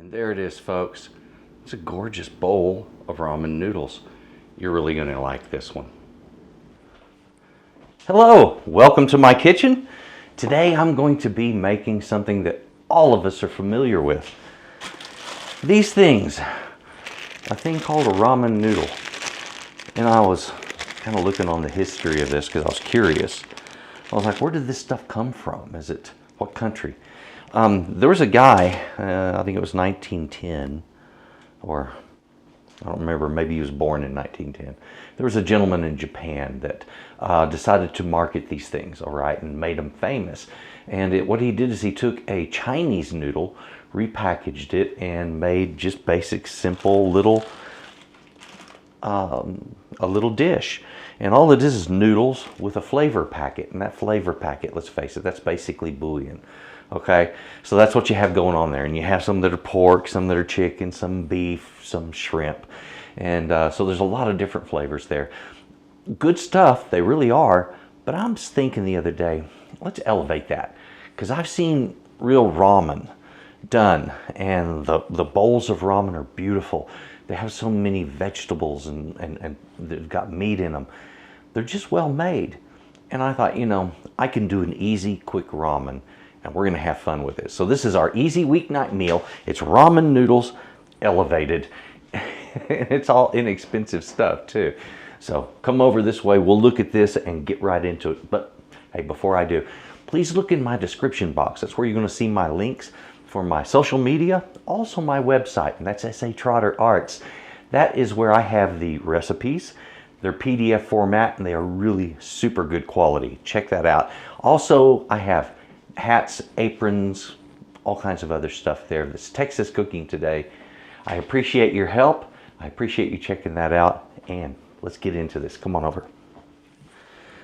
And there it is, folks. It's a gorgeous bowl of ramen noodles. You're really going to like this one. Hello, welcome to my kitchen. Today I'm going to be making something that all of us are familiar with. These things, a thing called a ramen noodle. And I was kind of looking on the history of this because I was curious. I was like, where did this stuff come from? What country? There was a guy, I think it was 1910, or I don't remember, maybe he was born in 1910. There was a gentleman in Japan that decided to market these things, all right, and made them famous. And what he did is he took a Chinese noodle, repackaged it, and made just basic, simple little, a little dish. And all it is noodles with a flavor packet. And that flavor packet, let's face it, that's basically bouillon. Okay, so that's what you have going on there. And you have some that are pork, some that are chicken, some beef, some shrimp. And so there's a lot of different flavors there. Good stuff, they really are. But I'm just thinking the other day, let's elevate that. Because I've seen real ramen done. And the bowls of ramen are beautiful. They have so many vegetables and they've got meat in them. They're just well made. And I thought, you know, I can do an easy, quick ramen. And we're going to have fun with it. So this is our easy weeknight meal. It's ramen noodles elevated. It's all inexpensive stuff too. So come over this way. We'll look at this and get right into it. But hey, before I do, please look in my description box. That's where you're going to see my links for my social media. Also my website, and that's S.A.Trotter Arts. That is where I have the recipes. They're PDF format and they are really super good quality. Check that out. Also, I have hats, aprons, all kinds of other stuff there. This Texas Cooking Today. I appreciate your help. I appreciate you checking that out. And let's get into this. Come on over.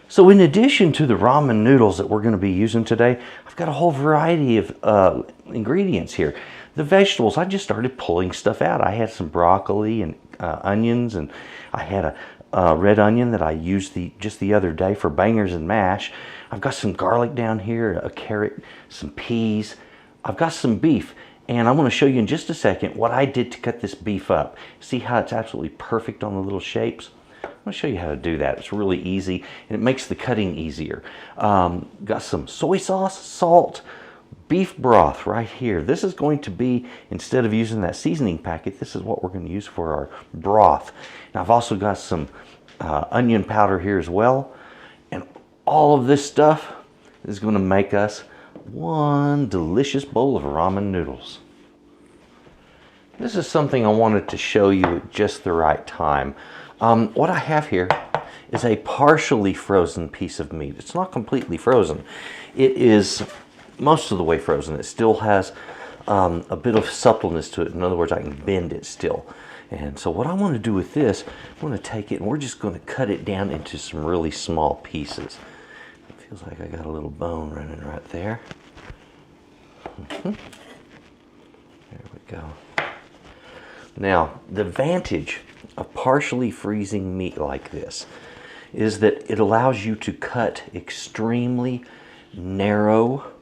So in addition to the ramen noodles that we're going to be using today, I've got a whole variety of ingredients here. The vegetables, I just started pulling stuff out. I had some broccoli and onions, and I had a red onion that I used just the other day for bangers and mash. I've got some garlic down here, a carrot, some peas. I've got some beef, and I'm going to show you in just a second what I did to cut this beef up. See how it's absolutely perfect on the little shapes? I'm going to show you how to do that. It's really easy, and it makes the cutting easier. Got some soy sauce, salt, beef broth right here. This is going to be, instead of using that seasoning packet, this is what we're going to use for our broth. And I've also got some onion powder here as well. And all of this stuff is going to make us one delicious bowl of ramen noodles. This is something I wanted to show you at just the right time. What I have here is a partially frozen piece of meat. It's not completely frozen. It is most of the way frozen. It still has a bit of suppleness to it. In other words, I can bend it still. And so what I want to do with this, I'm going to take it and we're just going to cut it down into some really small pieces. It feels like I got a little bone running right there. There we go. Now, the advantage of partially freezing meat like this is that it allows you to cut extremely narrow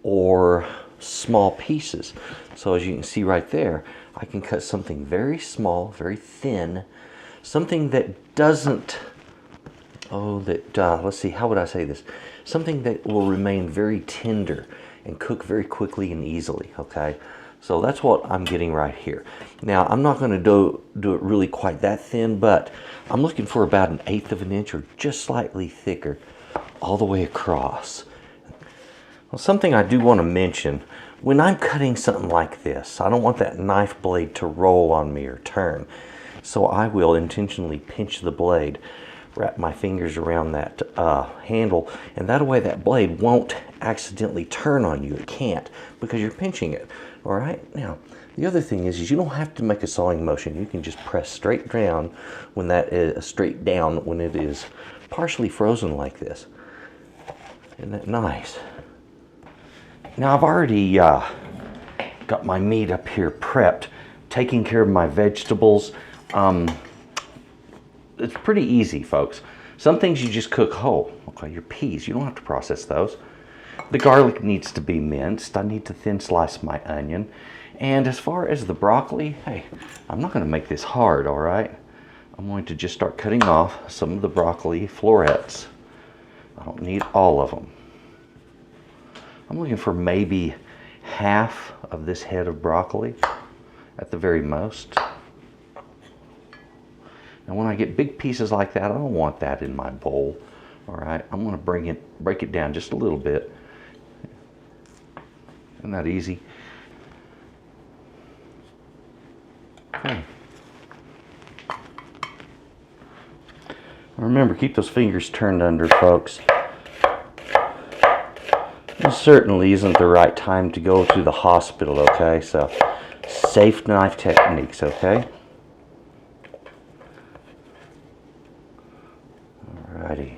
or small pieces. So as you can see right there, I can cut something very small, very thin, something that doesn't, let's see, how would I say this? Something that will remain very tender and cook very quickly and easily, okay? So that's what I'm getting right here. Now, I'm not going to do it really quite that thin, but I'm looking for about 1/8 of an inch or just slightly thicker all the way across. Well, something I do want to mention, when I'm cutting something like this, I don't want that knife blade to roll on me or turn. So I will intentionally pinch the blade, wrap my fingers around that handle, and that way that blade won't accidentally turn on you. It can't, because you're pinching it. All right, now the other thing is you don't have to make a sawing motion. You can just press straight down when it is partially frozen like this. Isn't that nice? Now I've already got my meat up here prepped, taking care of my vegetables. It's pretty easy, folks. Some things you just cook whole. Okay, your peas, you don't have to process those. The garlic needs to be minced. I need to thin slice my onion. And as far as the broccoli, hey, I'm not going to make this hard, all right? I'm going to just start cutting off some of the broccoli florets. I don't need all of them. I'm looking for maybe half of this head of broccoli at the very most. And when I get big pieces like that, I don't want that in my bowl. All right, I'm going to break it down just a little bit. Isn't that easy? Okay. Remember, keep those fingers turned under, folks. This certainly isn't the right time to go to the hospital, okay? So, safe knife techniques, okay? Alrighty.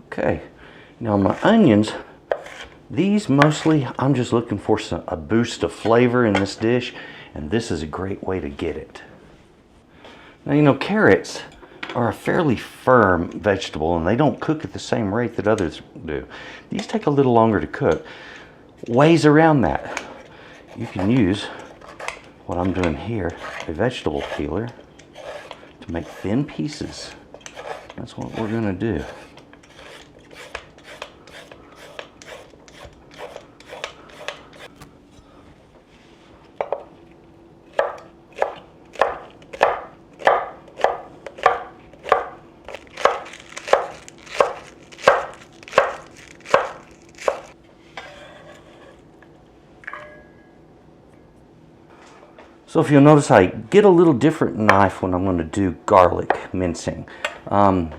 Okay, now my onions, these mostly, I'm just looking for a boost of flavor in this dish, and this is a great way to get it. Now, you know, carrots are a fairly firm vegetable, and they don't cook at the same rate that others do. These take a little longer to cook. Ways around that. You can use what I'm doing here, a vegetable peeler, to make thin pieces. That's what we're going to do. So if you'll notice, I get a little different knife when I'm going to do garlic mincing. You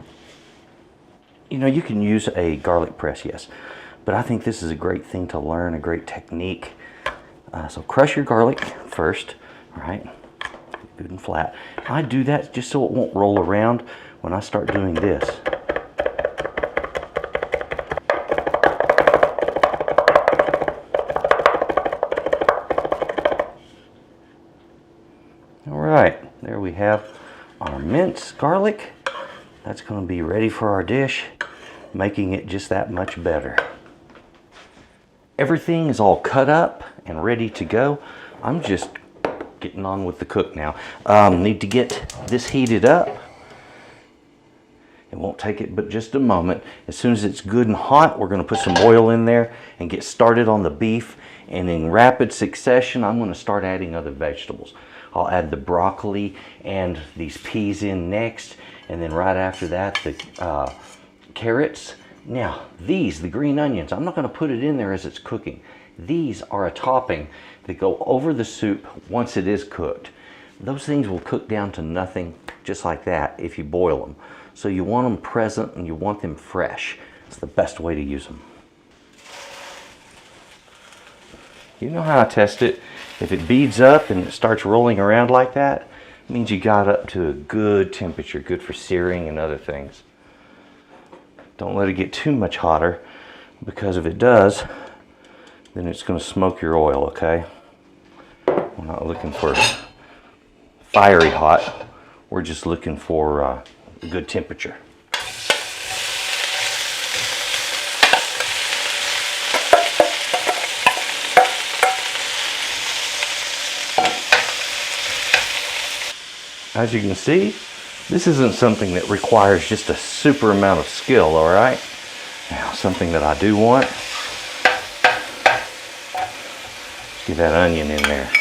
know, you can use a garlic press, yes, but I think this is a great thing to learn, a great technique. So crush your garlic first, all right, good and flat. I do that just so it won't roll around when I start doing this. Alright, there we have our minced garlic. That's going to be ready for our dish, making it just that much better. Everything is all cut up and ready to go. I'm just getting on with the cook now. Need to get this heated up. It won't take it but just a moment. As soon as it's good and hot, we're going to put some oil in there and get started on the beef. And in rapid succession, I'm going to start adding other vegetables. I'll add the broccoli and these peas in next, and then right after that the carrots. Now these, the green onions, I'm not going to put it in there as it's cooking. These are a topping that go over the soup once it is cooked. Those things will cook down to nothing just like that if you boil them. So you want them present and you want them fresh. It's the best way to use them. You know how I test it. If it beads up and it starts rolling around like that, it means you got up to a good temperature, good for searing and other things. Don't let it get too much hotter, because if it does, then it's going to smoke your oil, okay? We're not looking for fiery hot. We're just looking for a good temperature. As you can see, this isn't something that requires just a super amount of skill, all right? Now, something that I do want, get that onion in there.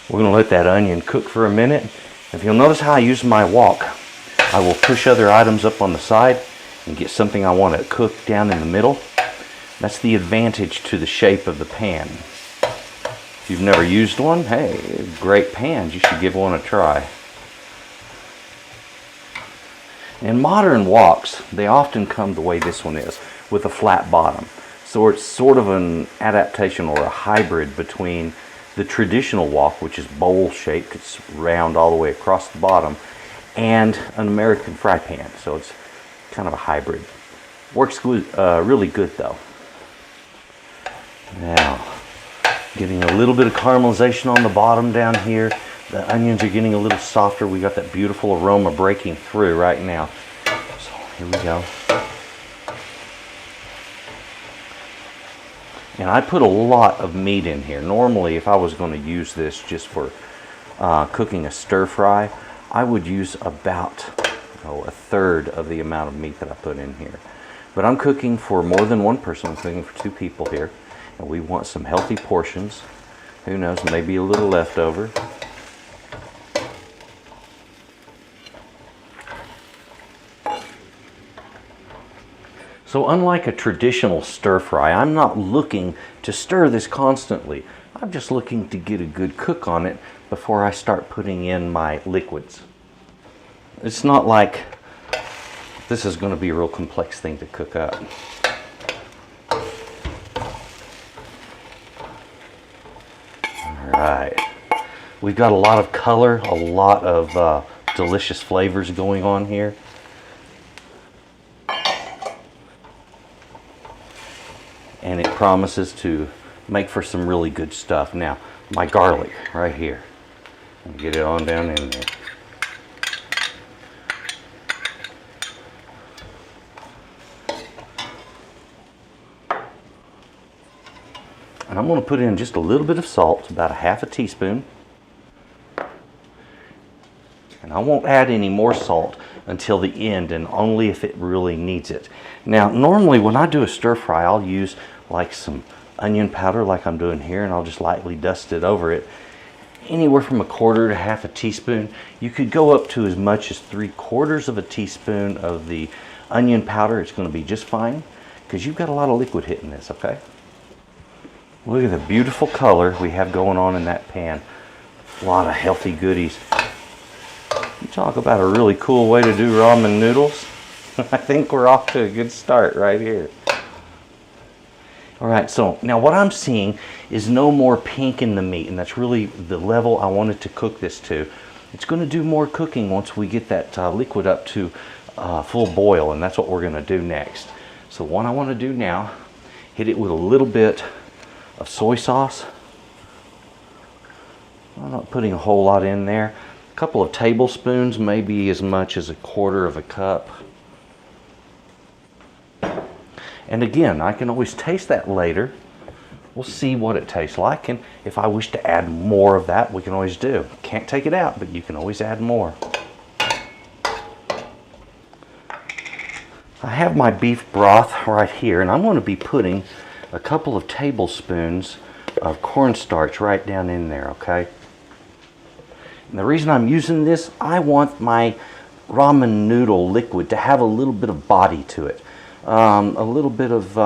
We're going to let that onion cook for a minute. If you'll notice how I use my wok, I will push other items up on the side and get something I want to cook down in the middle. That's the advantage to the shape of the pan. If you've never used one, hey, great pans. You should give one a try. In modern woks, they often come the way this one is, with a flat bottom. So it's sort of an adaptation or a hybrid between the traditional wok, which is bowl shaped, it's round all the way across the bottom, and an American fry pan. So it's kind of a hybrid. Works good, really good though. Now, Getting a little bit of caramelization on the bottom down here. The onions are getting a little softer. We got that beautiful aroma breaking through right now. So here we go. And I put a lot of meat in here. Normally, if I was going to use this just for cooking a stir fry, I would use about a third of the amount of meat that I put in here. But I'm cooking for more than one person. I'm cooking for 2 people here. And we want some healthy portions. Who knows, maybe a little leftover. So unlike a traditional stir fry, I'm not looking to stir this constantly. I'm just looking to get a good cook on it before I start putting in my liquids. It's not like this is going to be a real complex thing to cook up. Alright, we've got a lot of color, a lot of delicious flavors going on here. And it promises to make for some really good stuff. Now, my garlic right here. Get it on down in there. And I'm going to put in just a little bit of salt, about a half a teaspoon. And I won't add any more salt until the end, and only if it really needs it. Now, normally when I do a stir fry, I'll use like some onion powder like I'm doing here, and I'll just lightly dust it over it. Anywhere from a quarter to half a teaspoon. You could go up to as much as 3/4 of a teaspoon of the onion powder. It's going to be just fine because you've got a lot of liquid hitting this, okay? Look at the beautiful color we have going on in that pan. A lot of healthy goodies. You talk about a really cool way to do ramen noodles. I think we're off to a good start right here. All right, so now what I'm seeing is no more pink in the meat, and that's really the level I wanted to cook this to. It's going to do more cooking once we get that liquid up to full boil, and that's what we're going to do next. So what I want to do now, hit it with a little bit of soy sauce. I'm not putting a whole lot in there. A couple of tablespoons, maybe as much as a quarter of a cup. And again, I can always taste that later. We'll see what it tastes like, and if I wish to add more of that, we can always do. Can't take it out, but you can always add more. I have my beef broth right here, and I'm going to be putting a couple of tablespoons of cornstarch right down in there, okay? And the reason I'm using this, I want my ramen noodle liquid to have a little bit of body to it. A little bit of,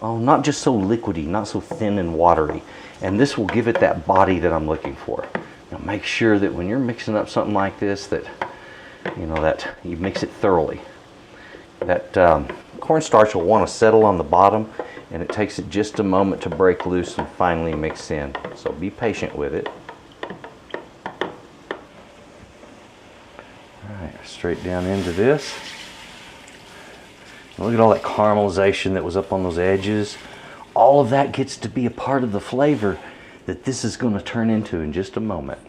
not just so liquidy, not so thin and watery. And this will give it that body that I'm looking for. Now make sure that when you're mixing up something like this, that that you mix it thoroughly. That cornstarch will want to settle on the bottom, and it takes it just a moment to break loose and finally mix in. So be patient with it. Alright, straight down into this. Look at all that caramelization that was up on those edges. All of that gets to be a part of the flavor that this is going to turn into in just a moment.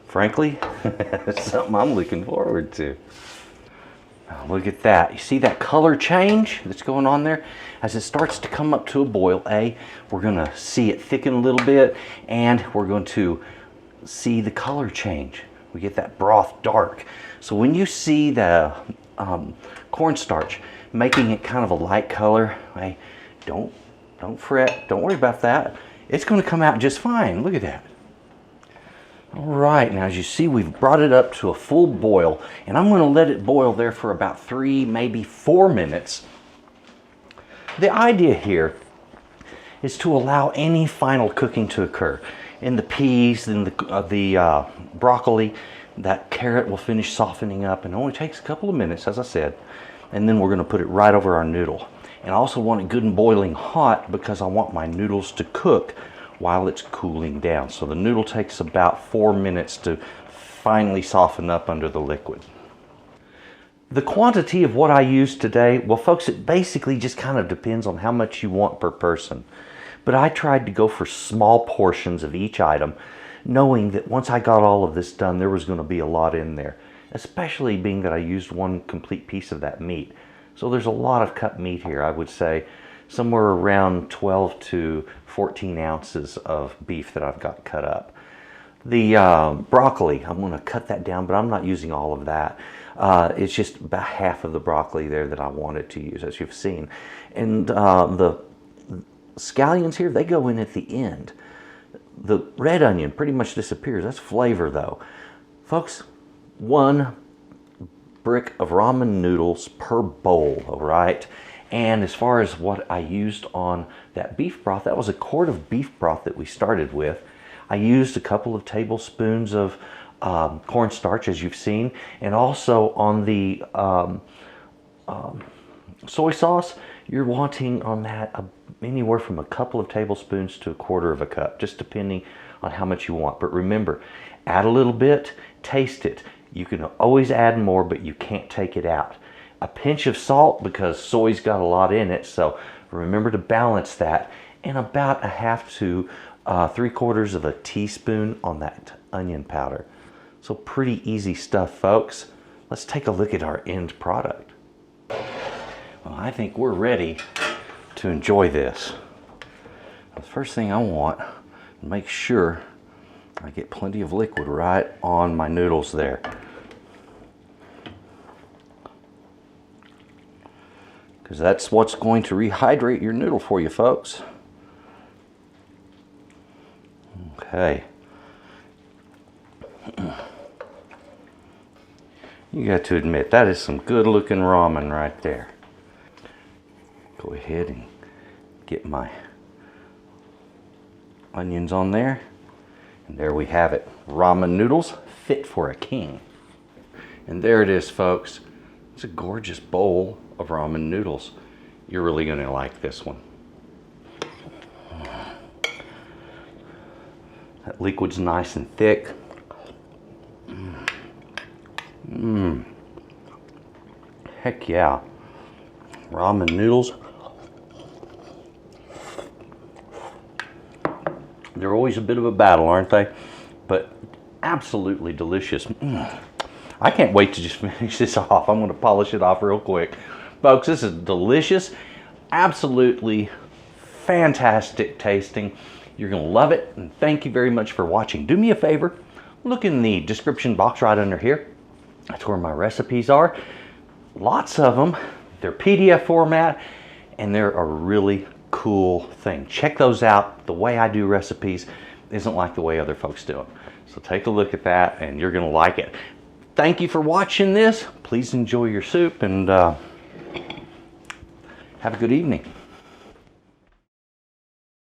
Frankly, it's something I'm looking forward to. Now look at that. You see that color change that's going on there? As it starts to come up to a boil, we're going to see it thicken a little bit, and we're going to see the color change. We get that broth dark. So when you see the cornstarch making it kind of a light color, don't fret, don't worry about that. It's going to come out just fine. Look at that. All right, now as you see, we've brought it up to a full boil, and I'm going to let it boil there for about 3, maybe 4 minutes. The idea here is to allow any final cooking to occur. In the peas, in the broccoli, that carrot will finish softening up, and it only takes a couple of minutes, as I said, and then we're going to put it right over our noodle. And I also want it good and boiling hot because I want my noodles to cook while it's cooling down. So the noodle takes about 4 minutes to finally soften up under the liquid. The quantity of what I use today, well folks, it basically just kind of depends on how much you want per person. But I tried to go for small portions of each item, knowing that once I got all of this done, there was going to be a lot in there, especially being that I used one complete piece of that meat. So there's a lot of cut meat here. I would say somewhere around 12 to 14 ounces of beef that I've got cut up. The broccoli, I'm going to cut that down, but I'm not using all of that. It's just about half of the broccoli there that I wanted to use, as you've seen. And the scallions here, they go in at the end. The red onion pretty much disappears. That's flavor though. Folks, 1 brick of ramen noodles per bowl, all right? And as far as what I used on that beef broth, that was a quart of beef broth that we started with. I used a couple of tablespoons of cornstarch, as you've seen, and also on the soy sauce, you're wanting on that anywhere from a couple of tablespoons to a quarter of a cup, just depending on how much you want. But remember, add a little bit, taste it. You can always add more, but you can't take it out. A pinch of salt, because soy's got a lot in it, so remember to balance that. And about 1/2 to 3/4 of a teaspoon on that onion powder. So pretty easy stuff, folks. Let's take a look at our end product. Well, I think we're ready to enjoy this. The first thing I want, make sure I get plenty of liquid right on my noodles there. Because that's what's going to rehydrate your noodle for you, folks. Okay. You got to admit, that is some good looking ramen right there. Go ahead and get my onions on there. And there we have it. Ramen noodles fit for a king. And there it is, folks. It's a gorgeous bowl of ramen noodles. You're really going to like this one. That liquid's nice and thick. Heck yeah. Ramen noodles. They're always a bit of a battle, aren't they? But absolutely delicious. I can't wait to just finish this off. I'm going to polish it off real quick. Folks, this is delicious. Absolutely fantastic tasting. You're going to love it. And thank you very much for watching. Do me a favor. Look in the description box right under here. That's where my recipes are. Lots of them. They're PDF format, and they're a really cool thing. Check those out. The way I do recipes isn't like the way other folks do them. So take a look at that, and you're going to like it. Thank you for watching this. Please enjoy your soup, and have a good evening.